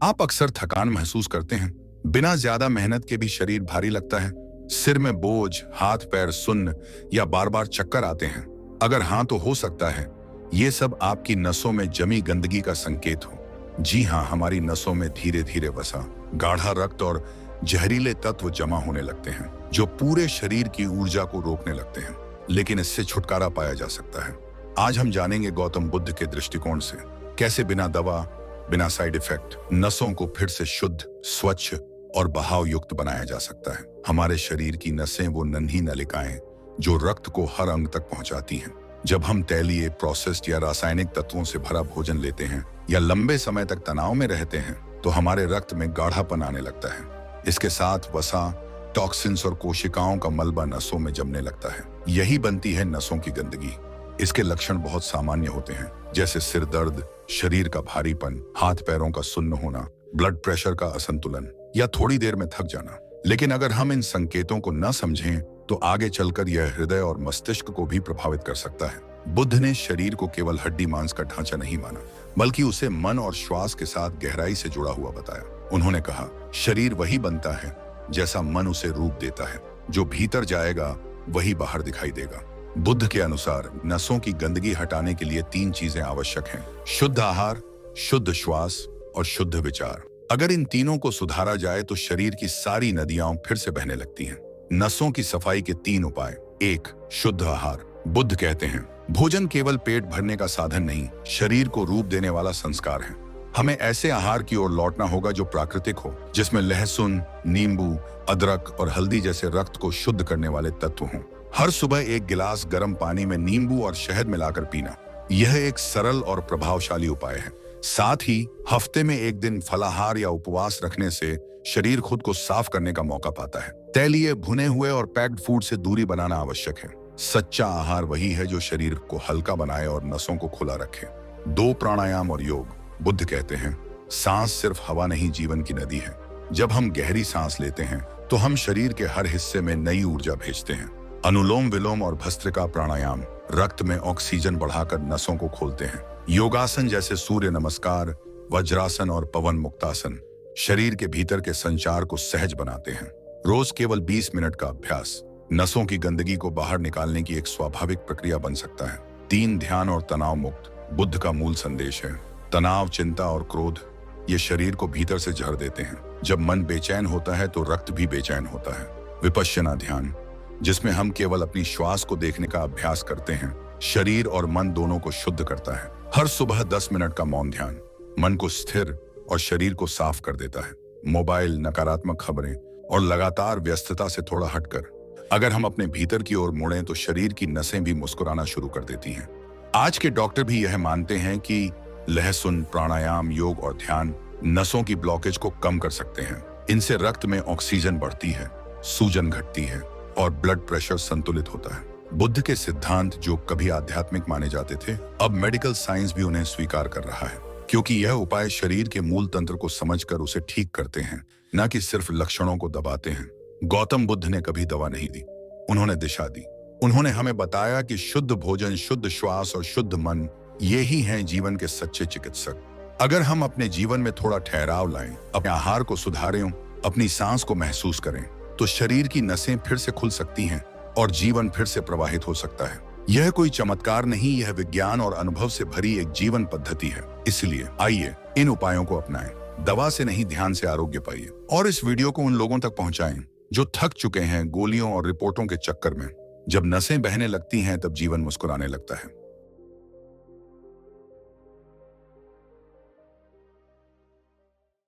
आप अक्सर थकान महसूस करते हैं। बिना ज्यादा मेहनत के भी शरीर भारी लगता है। सिर में बोझ, हाथ पैर सुन्न या बार बार चक्कर आते हैं। अगर हाँ तो हो सकता है ये सब आपकी नसों में जमी गंदगी का संकेत हो। जी हाँ, हमारी नसों में धीरे धीरे वसा, गाढ़ा रक्त और जहरीले तत्व जमा होने लगते हैं जो पूरे शरीर की ऊर्जा को रोकने लगते हैं। लेकिन इससे छुटकारा पाया जा सकता है। आज हम जानेंगे गौतम बुद्ध के दृष्टिकोण से कैसे बिना दवा, बिना साइड इफेक्ट नसों को फिर से शुद्ध, स्वच्छ और बहाव युक्त बनाया जा सकता है। हमारे शरीर की नसें वो नन्ही नलिकाएं जो रक्त को हर अंग तक पहुंचाती हैं। जब हम तैलीय, प्रोसेस्ड या रासायनिक तत्वों से भरा भोजन लेते हैं या लंबे समय तक तनाव में रहते हैं तो हमारे रक्त में गाढ़ापन आने लगता है। इसके साथ वसा, टॉक्सिन्स और कोशिकाओं का मलबा नसों में जमने लगता है। यही बनती है नसों की गंदगी। इसके लक्षण बहुत सामान्य होते हैं, जैसे सिर दर्द, शरीर का भारीपन, हाथ पैरों का सुन्न होना, ब्लड प्रेशर का असंतुलन या थोड़ी देर में थक जाना। लेकिन अगर हम इन संकेतों को न समझें तो आगे चलकर यह हृदय और मस्तिष्क को भी प्रभावित कर सकता है। बुद्ध ने शरीर को केवल हड्डी मांस का ढांचा नहीं माना, बल्कि उसे मन और श्वास के साथ गहराई से जुड़ा हुआ बताया। उन्होंने कहा, शरीर वही बनता है जैसा मन उसे रूप देता है। जो भीतर जाएगा वही बाहर दिखाई देगा। बुद्ध के अनुसार नसों की गंदगी हटाने के लिए 3 चीजें आवश्यक हैं: शुद्ध आहार, शुद्ध श्वास और शुद्ध विचार। अगर इन तीनों को सुधारा जाए तो शरीर की सारी नदियां फिर से बहने लगती हैं। नसों की सफाई के 3 उपाय। 1. शुद्ध आहार। बुद्ध कहते हैं, भोजन केवल पेट भरने का साधन नहीं, शरीर को रूप देने वाला संस्कार है। हमें ऐसे आहार की ओर लौटना होगा जो प्राकृतिक हो, जिसमें लहसुन, नींबू, अदरक और हल्दी जैसे रक्त को शुद्ध करने वाले तत्व हों। हर सुबह 1 गिलास गर्म पानी में नींबू और शहद मिलाकर पीना, यह एक सरल और प्रभावशाली उपाय है। साथ ही हफ्ते में 1 दिन फलाहार या उपवास रखने से शरीर खुद को साफ करने का मौका पाता है। तैलीय, भुने हुए और पैक्ड फूड से दूरी बनाना आवश्यक है। सच्चा आहार वही है जो शरीर को हल्का बनाए और नसों को खुला रखे। 2. प्राणायाम और योग। बुद्ध कहते हैं, सांस सिर्फ हवा नहीं, जीवन की नदी है। जब हम गहरी सांस लेते हैं तो हम शरीर के हर हिस्से में नई ऊर्जा भेजते हैं। अनुलोम विलोम और भस्त्रिका प्राणायाम रक्त में ऑक्सीजन बढ़ाकर नसों को खोलते हैं। योगासन जैसे सूर्य नमस्कार, वज्रासन और पवन मुक्तासन शरीर के भीतर के संचार को सहज बनाते हैं। रोज केवल 20 मिनट का अभ्यास नसों की गंदगी को बाहर निकालने की एक स्वाभाविक प्रक्रिया बन सकता है। 3. ध्यान और तनाव मुक्त। बुद्ध का मूल संदेश है, तनाव, चिंता और क्रोध ये शरीर को भीतर से जहर देते हैं। जब मन बेचैन होता है तो रक्त भी बेचैन होता है। विपश्यना ध्यान, जिसमें हम केवल अपनी श्वास को देखने का अभ्यास करते हैं, शरीर और मन दोनों को शुद्ध करता है। हर सुबह 10 मिनट का मौन ध्यान मन को स्थिर और शरीर को साफ कर देता है। मोबाइल, नकारात्मक खबरें और लगातार व्यस्तता से थोड़ा हटकर अगर हम अपने भीतर की ओर मुड़ें तो शरीर की नसें भी मुस्कुराना शुरू कर देती हैं। आज के डॉक्टर भी यह मानते हैं कि लहसुन, प्राणायाम, योग और ध्यान नसों की ब्लॉकेज को कम कर सकते हैं। इनसे रक्त में ऑक्सीजन बढ़ती है, सूजन घटती है और ब्लड प्रेशर संतुलित होता है। बुद्ध के सिद्धांत जो कभी आध्यात्मिक माने जाते थे, अब मेडिकल साइंस भी उन्हें स्वीकार कर रहा है, क्योंकि यह उपाय शरीर के मूल तंत्र को समझकर उसे ठीक करते हैं, न कि सिर्फ लक्षणों को दबाते हैं। गौतम बुद्ध ने कभी दवा नहीं दी, उन्होंने दिशा दी। उन्होंने हमें बताया कि शुद्ध भोजन, शुद्ध श्वास और शुद्ध मन ये ही हैं जीवन के सच्चे चिकित्सक। अगर हम अपने जीवन में थोड़ा ठहराव लाएं, अपने आहार को सुधारें, अपनी सांस को महसूस करें, तो शरीर की नसें फिर से खुल सकती हैं और जीवन फिर से प्रवाहित हो सकता है। यह कोई चमत्कार नहीं, यह विज्ञान और अनुभव से भरी एक जीवन पद्धति है। इसलिए आइए इन उपायों को अपनाएं। दवा से नहीं, ध्यान से आरोग्य पाइए। और इस वीडियो को उन लोगों तक पहुंचाएं जो थक चुके हैं गोलियों और रिपोर्टों के चक्कर में। जब नसें बहने लगती हैं तब जीवन मुस्कुराने लगता है।